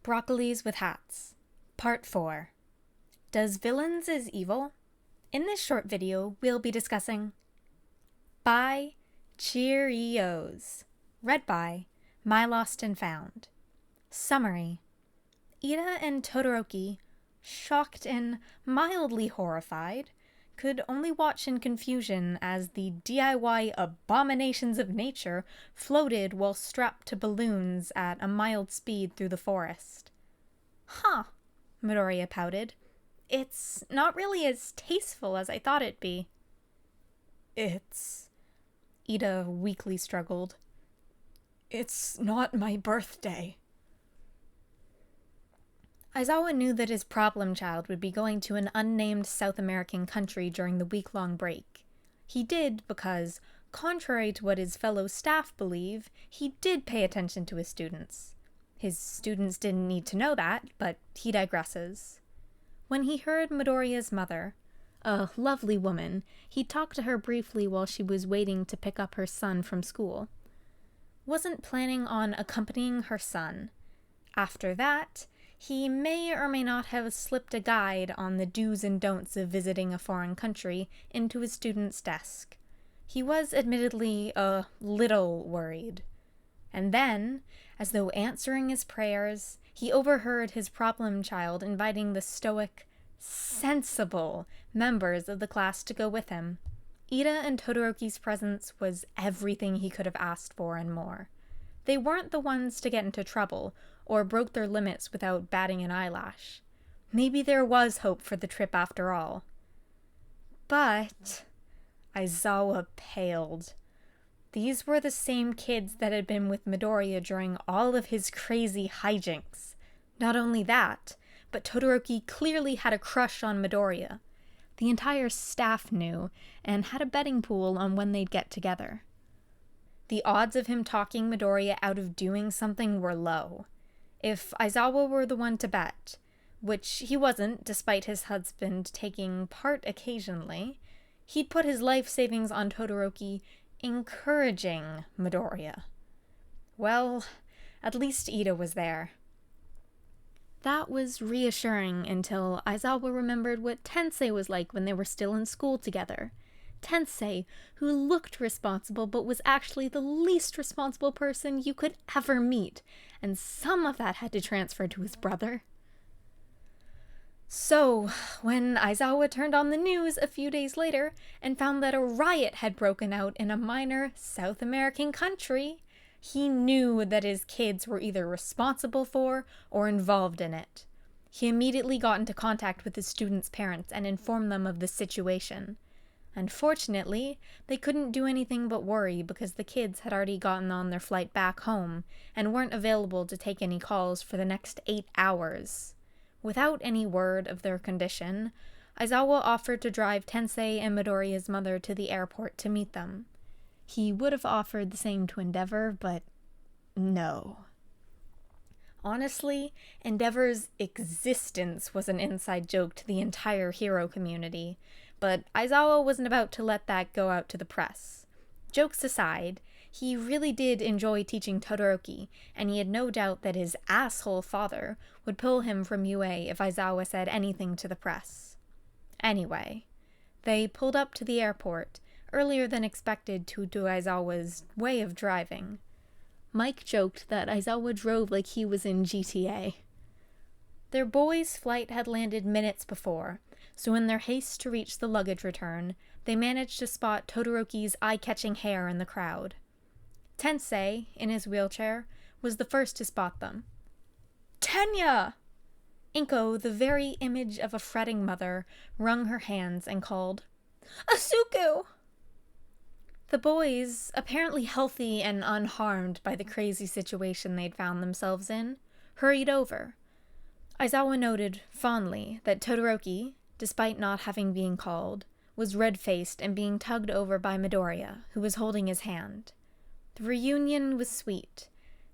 Broccolis with Hats, Part 4. Does villains is evil? In this short video, we'll be discussing By Cheerios, read by My Lost and Found. Summary. Iida and Todoroki, shocked and mildly horrified, could only watch in confusion as the DIY abominations of nature floated while strapped to balloons at a mild speed through the forest. Huh, Midoriya pouted. It's not really as tasteful as I thought it'd be. Iida weakly struggled. It's not my birthday. Aizawa knew that his problem child would be going to an unnamed South American country during the week-long break. He did because, contrary to what his fellow staff believe, he did pay attention to his students. His students didn't need to know that, but he digresses. When he heard Midoriya's mother, a lovely woman, he talked to her briefly while she was waiting to pick up her son from school. Wasn't planning on accompanying her son. After that, he may or may not have slipped a guide on the do's and don'ts of visiting a foreign country into his student's desk. He was admittedly a little worried. And then, as though answering his prayers, he overheard his problem child inviting the stoic, sensible members of the class to go with him. Iida and Todoroki's presence was everything he could have asked for and more. They weren't the ones to get into trouble, or broke their limits without batting an eyelash. Maybe there was hope for the trip after all. But Aizawa paled. These were the same kids that had been with Midoriya during all of his crazy hijinks. Not only that, but Todoroki clearly had a crush on Midoriya. The entire staff knew, and had a betting pool on when they'd get together. The odds of him talking Midoriya out of doing something were low. If Aizawa were the one to bet, which he wasn't despite his husband taking part occasionally, he'd put his life savings on Todoroki encouraging Midoriya. Well, at least Iida was there. That was reassuring until Aizawa remembered what Tensei was like when they were still in school together. Tensei, who looked responsible but was actually the least responsible person you could ever meet, and some of that had to transfer to his brother. So, when Aizawa turned on the news a few days later and found that a riot had broken out in a minor South American country, he knew that his kids were either responsible for or involved in it. He immediately got into contact with his students' parents and informed them of the situation. Unfortunately, they couldn't do anything but worry because the kids had already gotten on their flight back home and weren't available to take any calls for the next 8 hours. Without any word of their condition, Aizawa offered to drive Tensei and Midoriya's mother to the airport to meet them. He would have offered the same to Endeavor, but no. Honestly, Endeavor's existence was an inside joke to the entire hero community, but Aizawa wasn't about to let that go out to the press. Jokes aside, he really did enjoy teaching Todoroki, and he had no doubt that his asshole father would pull him from UA if Aizawa said anything to the press. Anyway, they pulled up to the airport, earlier than expected due to Aizawa's way of driving. Mike joked that Aizawa drove like he was in GTA. Their boys' flight had landed minutes before, so in their haste to reach the luggage return, they managed to spot Todoroki's eye-catching hair in the crowd. Tensei, in his wheelchair, was the first to spot them. Tenya! Inko, the very image of a fretting mother, wrung her hands and called, Asuku! The boys, apparently healthy and unharmed by the crazy situation they'd found themselves in, hurried over. Aizawa noted fondly that Todoroki, despite not having been called, was red-faced and being tugged over by Midoriya, who was holding his hand. The reunion was sweet.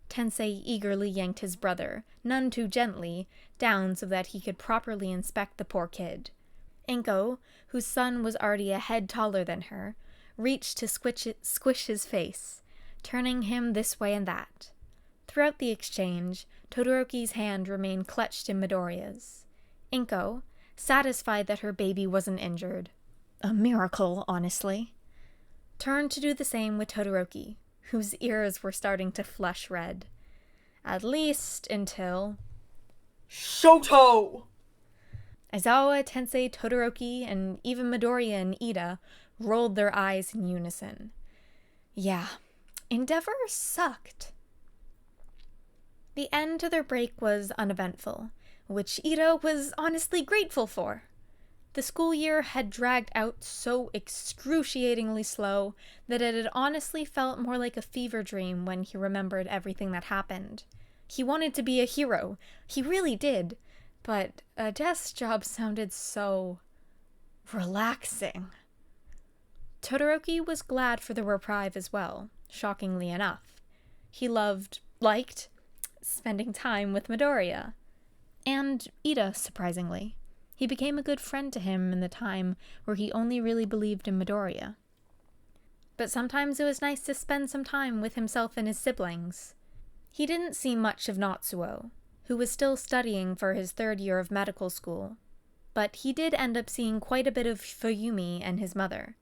Tensei eagerly yanked his brother, none too gently, down so that he could properly inspect the poor kid. Inko, whose son was already a head taller than her, reached to squish his face, turning him this way and that. Throughout the exchange, Todoroki's hand remained clutched in Midoriya's. Inko, satisfied that her baby wasn't injured, a miracle, honestly, turned to do the same with Todoroki, whose ears were starting to flush red. At least until... Shoto! Aizawa, Tensei, Todoroki, and even Midoriya and Iida rolled their eyes in unison. Yeah, Endeavor sucked. The end to their break was uneventful, which Iida was honestly grateful for. The school year had dragged out so excruciatingly slow that it had honestly felt more like a fever dream when he remembered everything that happened. He wanted to be a hero. He really did. But a desk job sounded so... relaxing. Todoroki was glad for the reprieve as well, shockingly enough. He liked, spending time with Midoriya. And Iida, surprisingly. He became a good friend to him in the time where he only really believed in Midoriya. But sometimes it was nice to spend some time with himself and his siblings. He didn't see much of Natsuo, who was still studying for his 3rd year of medical school, but he did end up seeing quite a bit of Fuyumi and his mother.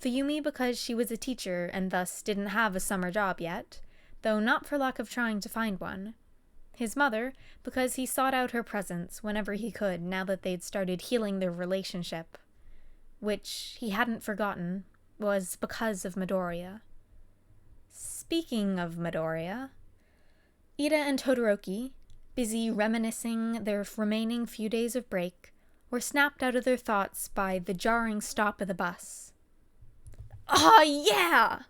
Fuyumi because she was a teacher and thus didn't have a summer job yet, though not for lack of trying to find one. His mother because he sought out her presence whenever he could now that they'd started healing their relationship, which he hadn't forgotten was because of Midoriya. Speaking of Midoriya, Iida and Todoroki, busy reminiscing their remaining few days of break, were snapped out of their thoughts by the jarring stop of the bus. "Ah, yeah!"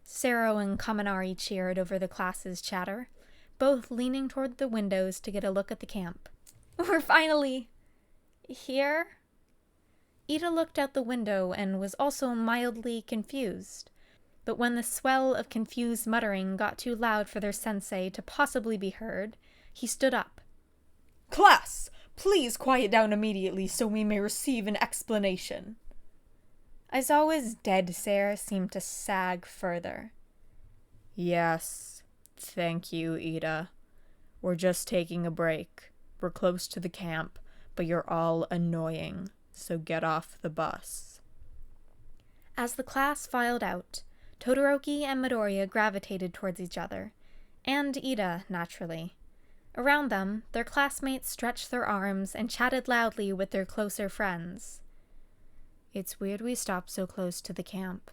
Sero and Kaminari cheered over the class's chatter, both leaning toward the windows to get a look at the camp. "We're finally... here?" Iida looked out the window and was also mildly confused, but when the swell of confused muttering got too loud for their sensei to possibly be heard, he stood up. "Class, please quiet down immediately so we may receive an explanation." Aizawa's dead stare seemed to sag further. "Yes, thank you, Iida. We're just taking a break. We're close to the camp, but you're all annoying, so get off the bus." As the class filed out, Todoroki and Midoriya gravitated towards each other, and Iida, naturally. Around them, their classmates stretched their arms and chatted loudly with their closer friends. "It's weird we stopped so close to the camp,"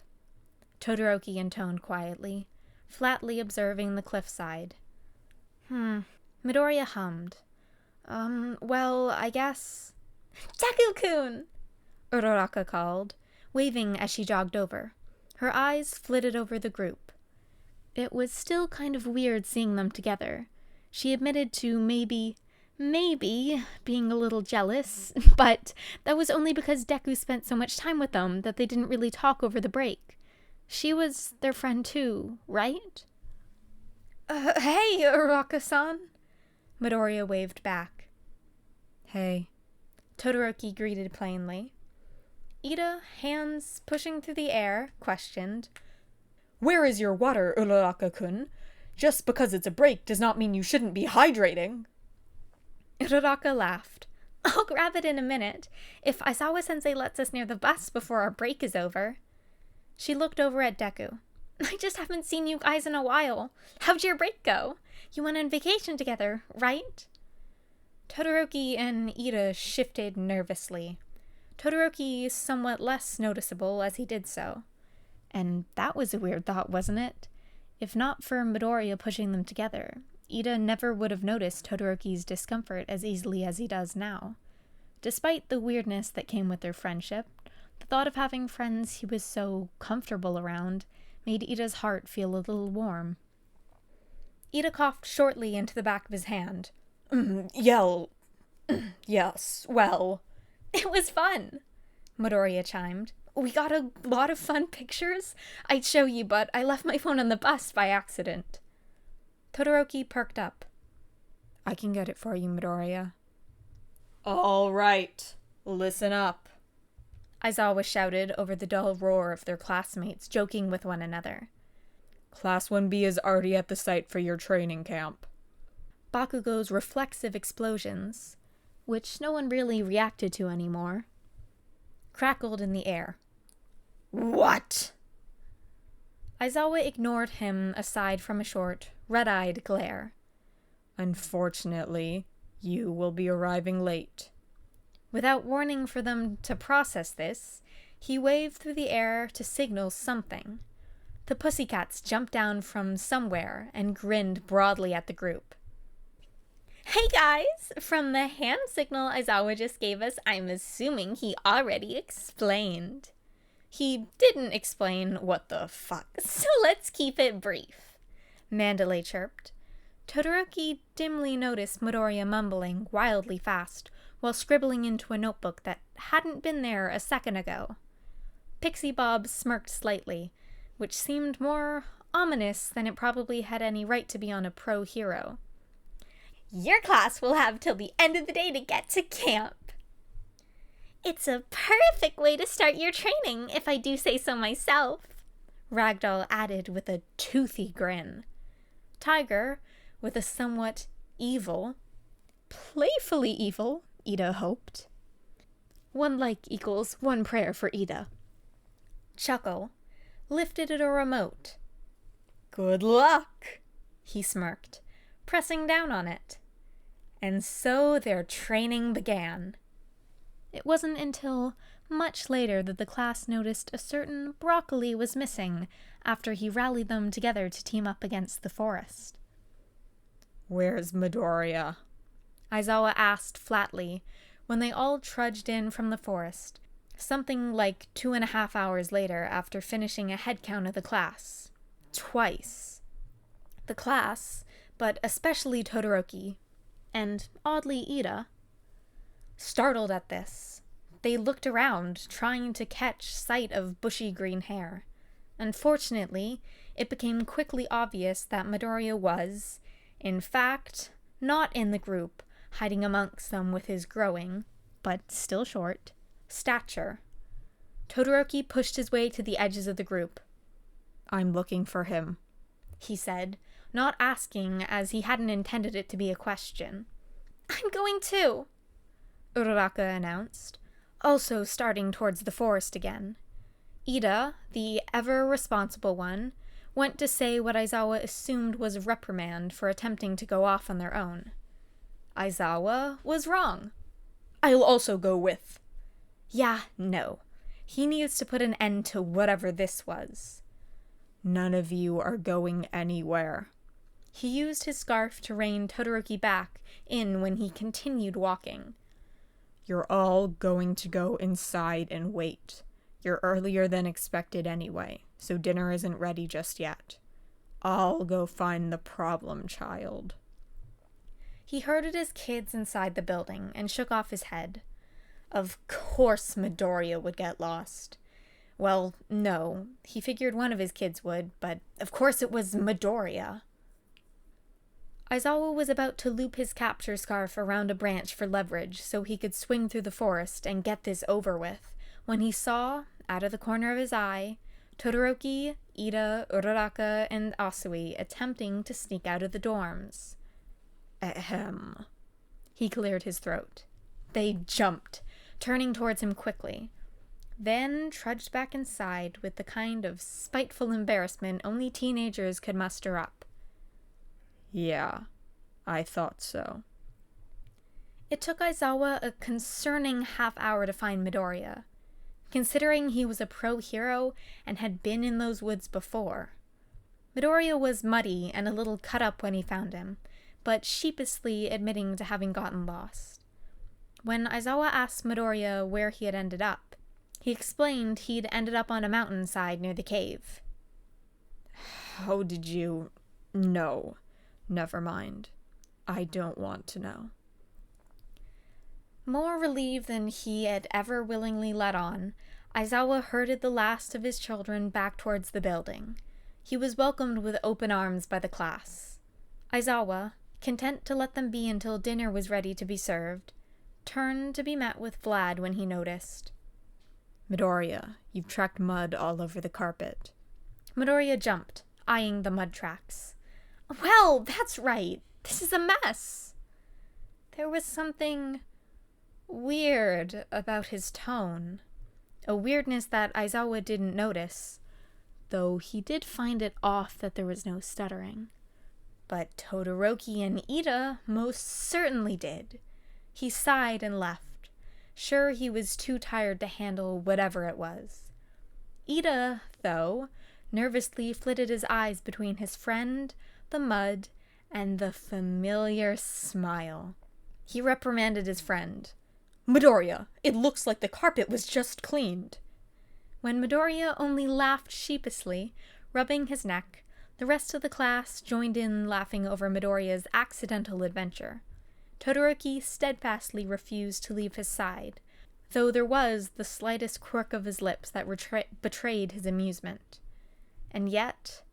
Todoroki intoned quietly, flatly observing the cliffside. Midoriya hummed. Well, I guess... "Deku-kun!" Uraraka called, waving as she jogged over. Her eyes flitted over the group. It was still kind of weird seeing them together. She admitted to maybe being a little jealous, but that was only because Deku spent so much time with them that they didn't really talk over the break. She was their friend too, right? Hey, Uraraka-san," Midoriya waved back. "Hey," Todoroki greeted plainly. Iida, hands pushing through the air, questioned, "Where is your water, Uraraka-kun? Just because it's a break does not mean you shouldn't be hydrating." Uraraka laughed. "I'll grab it in a minute, if Aizawa-sensei lets us near the bus before our break is over." She looked over at Deku. "I just haven't seen you guys in a while. How'd your break go? You went on vacation together, right?" Todoroki and Iida shifted nervously. Todoroki somewhat less noticeable as he did so. And that was a weird thought, wasn't it? If not for Midoriya pushing them together, Iida never would have noticed Todoroki's discomfort as easily as he does now. Despite the weirdness that came with their friendship, the thought of having friends he was so comfortable around made Iida's heart feel a little warm. Iida coughed shortly into the back of his hand. Yes, well... "It was fun," Midoriya chimed. "We got a lot of fun pictures. I'd show you, but I left my phone on the bus by accident." Todoroki perked up. "I can get it for you, Midoriya." "All right, listen up," Aizawa shouted over the dull roar of their classmates joking with one another. "Class 1B is already at the site for your training camp." Bakugo's reflexive explosions, which no one really reacted to anymore, crackled in the air. What? Aizawa ignored him aside from a short, red-eyed glare. Unfortunately, you will be arriving late. Without warning for them to process this, he waved through the air to signal something. The pussycats jumped down from somewhere and grinned broadly at the group. Hey guys! From the hand signal Aizawa just gave us, I'm assuming he already explained. He didn't explain what the fuck, so let's keep it brief, Mandalay chirped. Todoroki dimly noticed Midoriya mumbling wildly fast while scribbling into a notebook that hadn't been there a second ago. Pixie Bob smirked slightly, which seemed more ominous than it probably had any right to be on a pro-hero. Your class will have till the end of the day to get to camp. It's a perfect way to start your training, if I do say so myself, Ragdoll added with a toothy grin. Tiger, with a somewhat playfully evil, Iida hoped. One like equals one prayer for Iida. Chuckle lifted at a remote. Good luck, he smirked, pressing down on it. And so their training began. It wasn't until much later that the class noticed a certain broccoli was missing after he rallied them together to team up against the forest. Where's Midoriya? Aizawa asked flatly when they all trudged in from the forest, something like 2.5 hours later after finishing a head count of the class. Twice. The class, but especially Todoroki, and oddly Iida, startled at this. They looked around, trying to catch sight of bushy green hair. Unfortunately, it became quickly obvious that Midoriya was, in fact, not in the group, hiding amongst them with his growing, but still short, stature. Todoroki pushed his way to the edges of the group. I'm looking for him, he said, not asking as he hadn't intended it to be a question. I'm going too, Uraraka announced, also starting towards the forest again. Iida, the ever-responsible one, went to say what Aizawa assumed was a reprimand for attempting to go off on their own. Aizawa was wrong. I'll also go with. Yeah, no. He needs to put an end to whatever this was. None of you are going anywhere. He used his scarf to rein Todoroki back in when he continued walking. You're all going to go inside and wait. You're earlier than expected anyway, so dinner isn't ready just yet. I'll go find the problem child. He herded his kids inside the building and shook off his head. Of course Midoriya would get lost. Well, no, he figured one of his kids would, but of course it was Midoriya. Aizawa was about to loop his capture scarf around a branch for leverage so he could swing through the forest and get this over with, when he saw, out of the corner of his eye, Todoroki, Iida, Uraraka, and Asui attempting to sneak out of the dorms. Ahem. He cleared his throat. They jumped, turning towards him quickly, then trudged back inside with the kind of spiteful embarrassment only teenagers could muster up. Yeah, I thought so. It took Aizawa a concerning half-hour to find Midoriya, considering he was a pro-hero and had been in those woods before. Midoriya was muddy and a little cut up when he found him, but sheepishly admitting to having gotten lost. When Aizawa asked Midoriya where he had ended up, he explained he'd ended up on a mountainside near the cave. How did you... No, never mind. I don't want to know. More relieved than he had ever willingly let on, Aizawa herded the last of his children back towards the building. He was welcomed with open arms by the class. Aizawa, content to let them be until dinner was ready to be served, turned to be met with Vlad when he noticed. Midoriya, you've tracked mud all over the carpet. Midoriya jumped, eyeing the mud tracks. Well, that's right. This is a mess. There was something weird about his tone. A weirdness that Aizawa didn't notice, though he did find it off that there was no stuttering. But Todoroki and Iida most certainly did. He sighed and left, sure he was too tired to handle whatever it was. Iida, though, nervously flitted his eyes between his friend, the mud, and the familiar smile. He reprimanded his friend. "Midoriya, it looks like the carpet was just cleaned." When Midoriya only laughed sheepishly, rubbing his neck, the rest of the class joined in laughing over Midoriya's accidental adventure. Todoroki steadfastly refused to leave his side, though there was the slightest quirk of his lips that betrayed his amusement. And yet,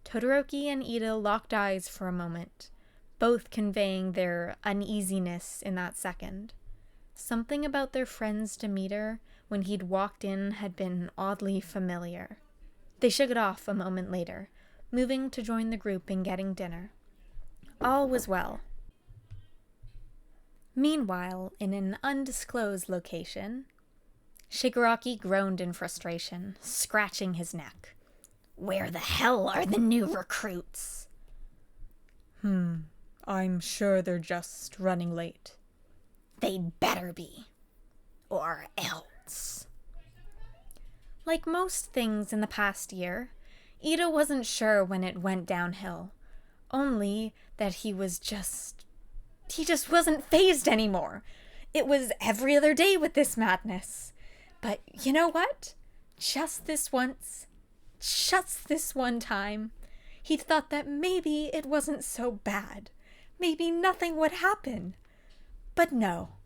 Todoroki and Iida locked eyes for a moment, both conveying their uneasiness in that second. Something about their friend's demeanor when he'd walked in had been oddly familiar. They shook it off a moment later, moving to join the group in getting dinner. All was well. Meanwhile, in an undisclosed location, Shigaraki groaned in frustration, scratching his neck. "Where the hell are the new recruits?" I'm sure they're just running late. "They'd better be. Or else." Like most things in the past year, Iida wasn't sure when it went downhill. Only that he just wasn't fazed anymore. It was every other day with this madness. But you know what? Just this one time, he thought that maybe it wasn't so bad. Maybe nothing would happen. But no.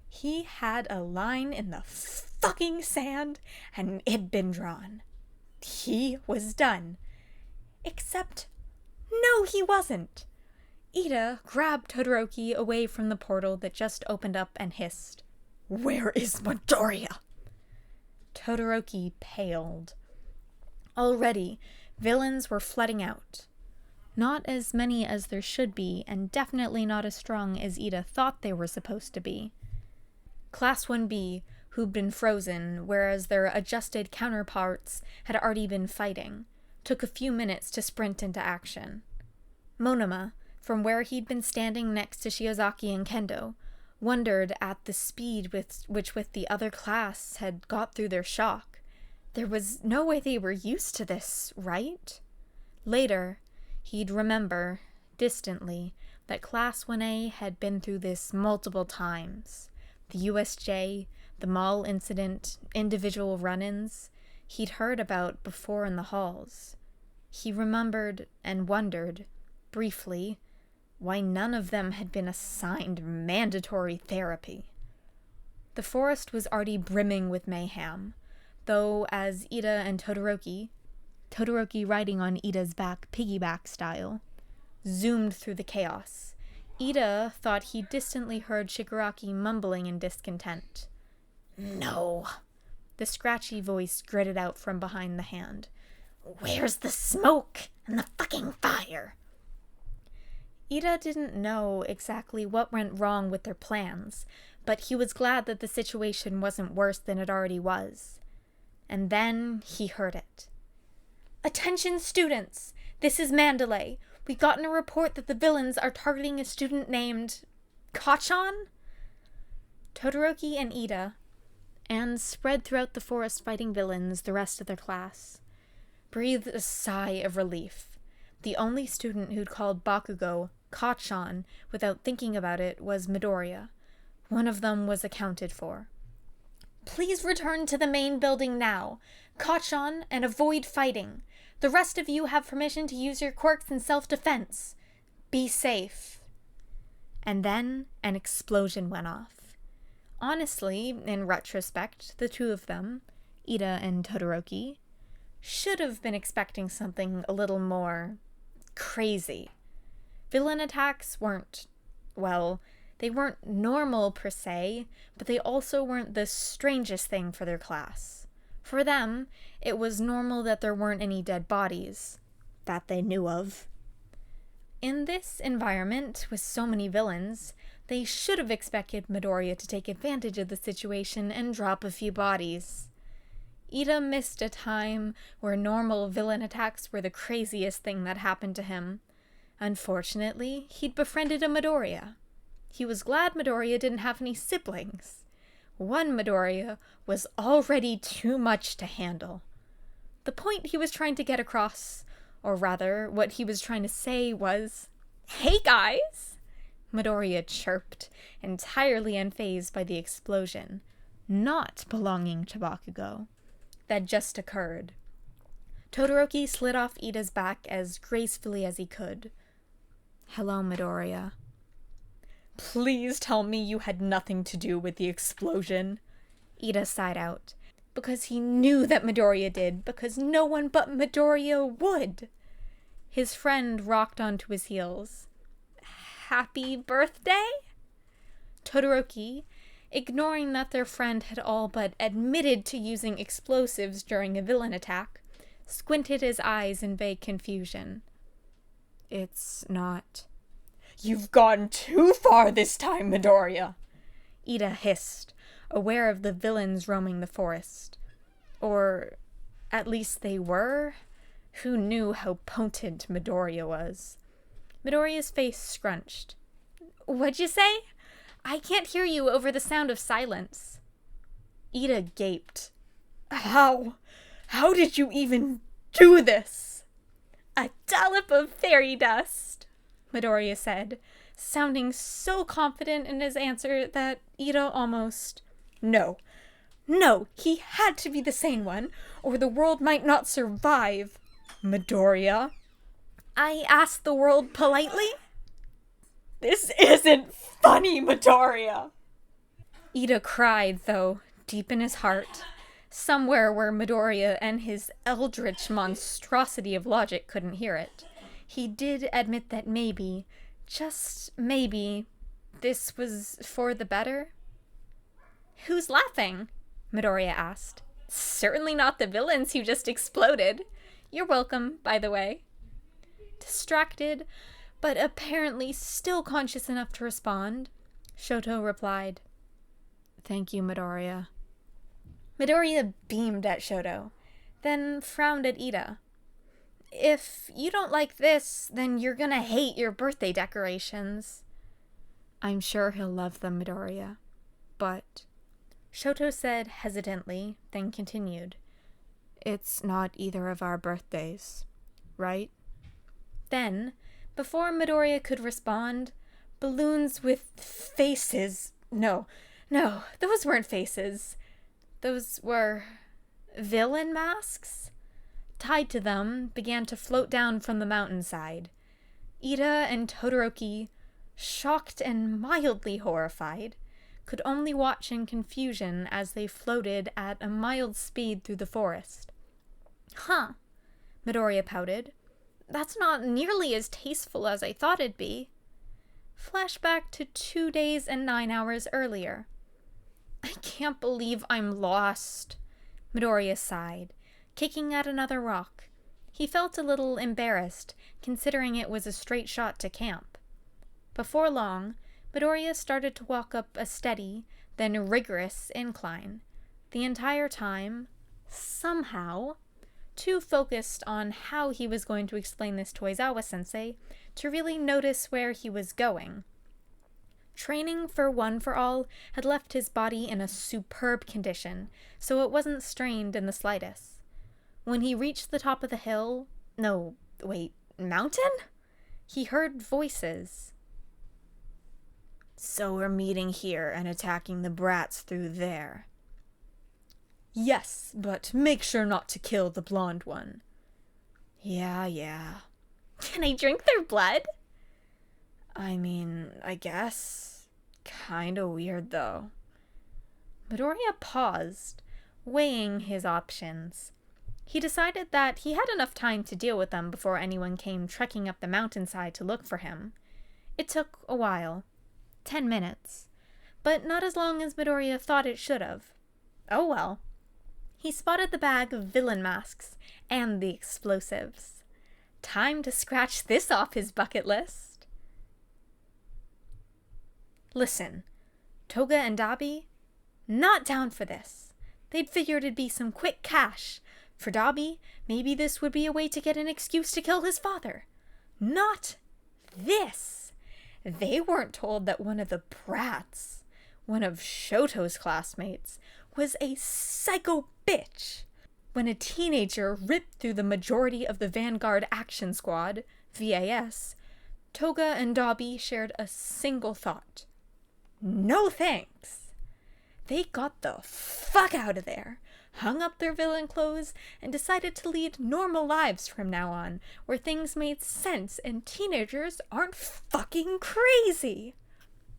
He had a line in the fucking sand, and it'd been drawn. He was done. Except, no, he wasn't. Iida grabbed Todoroki away from the portal that just opened up and hissed, "Where is Midoriya?" Todoroki paled. Already, villains were flooding out. Not as many as there should be, and definitely not as strong as Iida thought they were supposed to be. Class 1B, who'd been frozen, whereas their adjusted counterparts had already been fighting, took a few minutes to sprint into action. Monoma, from where he'd been standing next to Shiozaki and Kendo, wondered at the speed with the other class had got through their shock. There was no way they were used to this, right? Later, he'd remember, distantly, that Class 1A had been through this multiple times. The USJ, the mall incident, individual run-ins he'd heard about before in the halls. He remembered and wondered, briefly, why none of them had been assigned mandatory therapy. The forest was already brimming with mayhem, though as Iida and Todoroki riding on Iida's back piggyback style, zoomed through the chaos, Iida thought he distantly heard Shigaraki mumbling in discontent. "No," the scratchy voice gritted out from behind the hand. "Where's the smoke and the fucking fire?" Iida didn't know exactly what went wrong with their plans, but he was glad that the situation wasn't worse than it already was. And then he heard it. "Attention students! This is Mandalay. We've gotten a report that the villains are targeting a student named Kachan?" Todoroki and Iida, and spread throughout the forest fighting villains the rest of their class, breathed a sigh of relief. The only student who'd called Bakugo Kachan without thinking about it was Midoriya. One of them was accounted for. "Please return to the main building now. Kachan, and avoid fighting. The rest of you have permission to use your quirks in self-defense. Be safe." And then an explosion went off. Honestly, in retrospect, the two of them, Iida and Todoroki, should have been expecting something a little more crazy. Villain attacks weren't, well, they weren't normal per se, but they also weren't the strangest thing for their class. For them, it was normal that there weren't any dead bodies, that they knew of. In this environment, with so many villains, they should have expected Midoriya to take advantage of the situation and drop a few bodies. Iida missed a time where normal villain attacks were the craziest thing that happened to him. Unfortunately, he'd befriended a Midoriya. He was glad Midoriya didn't have any siblings. One Midoriya was already too much to handle. The point he was trying to get across, or rather, what he was trying to say was, "Hey guys!" Midoriya chirped, entirely unfazed by the explosion, not belonging to Bakugo, that just occurred. Todoroki slid off Iida's back as gracefully as he could. "Hello, Midoriya." "Please tell me you had nothing to do with the explosion," Iida sighed out, because he knew that Midoriya did, because no one but Midoriya would. His friend rocked onto his heels. "Happy birthday?" Todoroki, ignoring that their friend had all but admitted to using explosives during a villain attack, squinted his eyes in vague confusion. "It's not." "You've gone too far this time, Midoriya," Iida hissed, aware of the villains roaming the forest. Or, at least they were? Who knew how potent Midoriya was? Midoriya's face scrunched. "What'd you say? I can't hear you over the sound of silence." Iida gaped. How did you even do this?" "A dollop of fairy dust," Midoriya said, sounding so confident in his answer that Iida almost... No, he had to be the sane one, or the world might not survive. "Midoriya?" "I asked the world politely." "This isn't funny, Midoriya." Iida cried, though, deep in his heart, somewhere where Midoriya and his eldritch monstrosity of logic couldn't hear it. He did admit that maybe, just maybe, this was for the better. "Who's laughing?" Midoriya asked. "Certainly not the villains who just exploded. You're welcome, by the way." Distracted, but apparently still conscious enough to respond, Shoto replied, "Thank you, Midoriya." Midoriya beamed at Shoto, then frowned at Iida. "If you don't like this, then you're gonna hate your birthday decorations." "I'm sure he'll love them, Midoriya. But," Shoto said hesitantly, then continued, "it's not either of our birthdays, right?" Then, before Midoriya could respond, balloons with faces... No, those weren't faces. Those were villain masks? Tied to them, began to float down from the mountainside. Iida and Todoroki, shocked and mildly horrified, could only watch in confusion as they floated at a mild speed through the forest. "Huh," Midoriya pouted. "That's not nearly as tasteful as I thought it'd be." Flashback to 2 days and 9 hours earlier. "I can't believe I'm lost," Midoriya sighed, kicking at another rock. He felt a little embarrassed, considering it was a straight shot to camp. Before long, Midoriya started to walk up a steady, then rigorous incline. The entire time, somehow, too focused on how he was going to explain this to Aizawa-sensei to really notice where he was going. Training for One for All had left his body in a superb condition, so it wasn't strained in the slightest. When he reached the top of the hill, mountain? He heard voices. "So we're meeting here and attacking the brats through there." "Yes, but make sure not to kill the blonde one." Yeah. "Can I drink their blood?" "I mean, I guess. Kinda weird, though." Midoriya paused, weighing his options. He decided that he had enough time to deal with them before anyone came trekking up the mountainside to look for him. It took a while. 10 minutes. But not as long as Midoriya thought it should have. Oh well. He spotted the bag of villain masks and the explosives. Time to scratch this off his bucket list. Listen, Toga and Dobby, not down for this. They'd figured it'd be some quick cash. For Dobby, maybe this would be a way to get an excuse to kill his father. Not this. They weren't told that one of the brats, one of Shoto's classmates, was a psycho bitch. When a teenager ripped through the majority of the Vanguard Action Squad, VAS, Toga and Dobby shared a single thought. No thanks. They got the fuck out of there, hung up their villain clothes, and decided to lead normal lives from now on, where things made sense and teenagers aren't fucking crazy.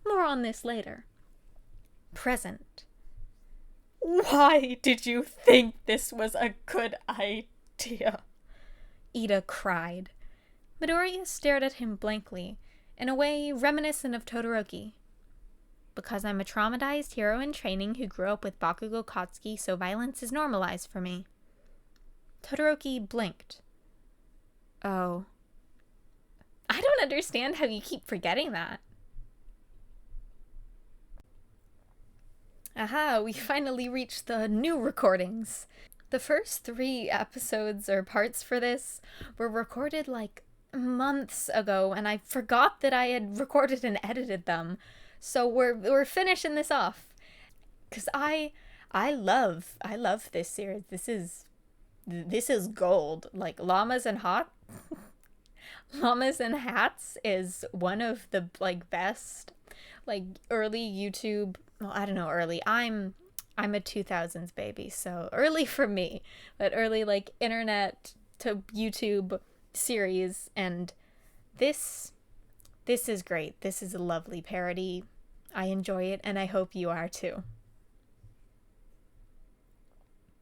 More on this later. Present. Why did you think this was a good idea? Iida cried. Midoriya stared at him blankly, in a way reminiscent of Todoroki. Because I'm a traumatized hero in training who grew up with Bakugo Katsuki, so violence is normalized for me. Todoroki blinked. Oh. I don't understand how you keep forgetting that. Aha, we finally reached the new recordings. The first 3 episodes or parts for this were recorded like months ago, and I forgot that I had recorded and edited them. So we're finishing this off. 'Cause I love this series. This is gold. Like Llamas and Llamas and Hats is one of the like best like early YouTube. Well, I don't know, early. I'm a 2000s baby, so early for me, but early like internet to YouTube series, and this is great. This is a lovely parody. I enjoy it, and I hope you are too.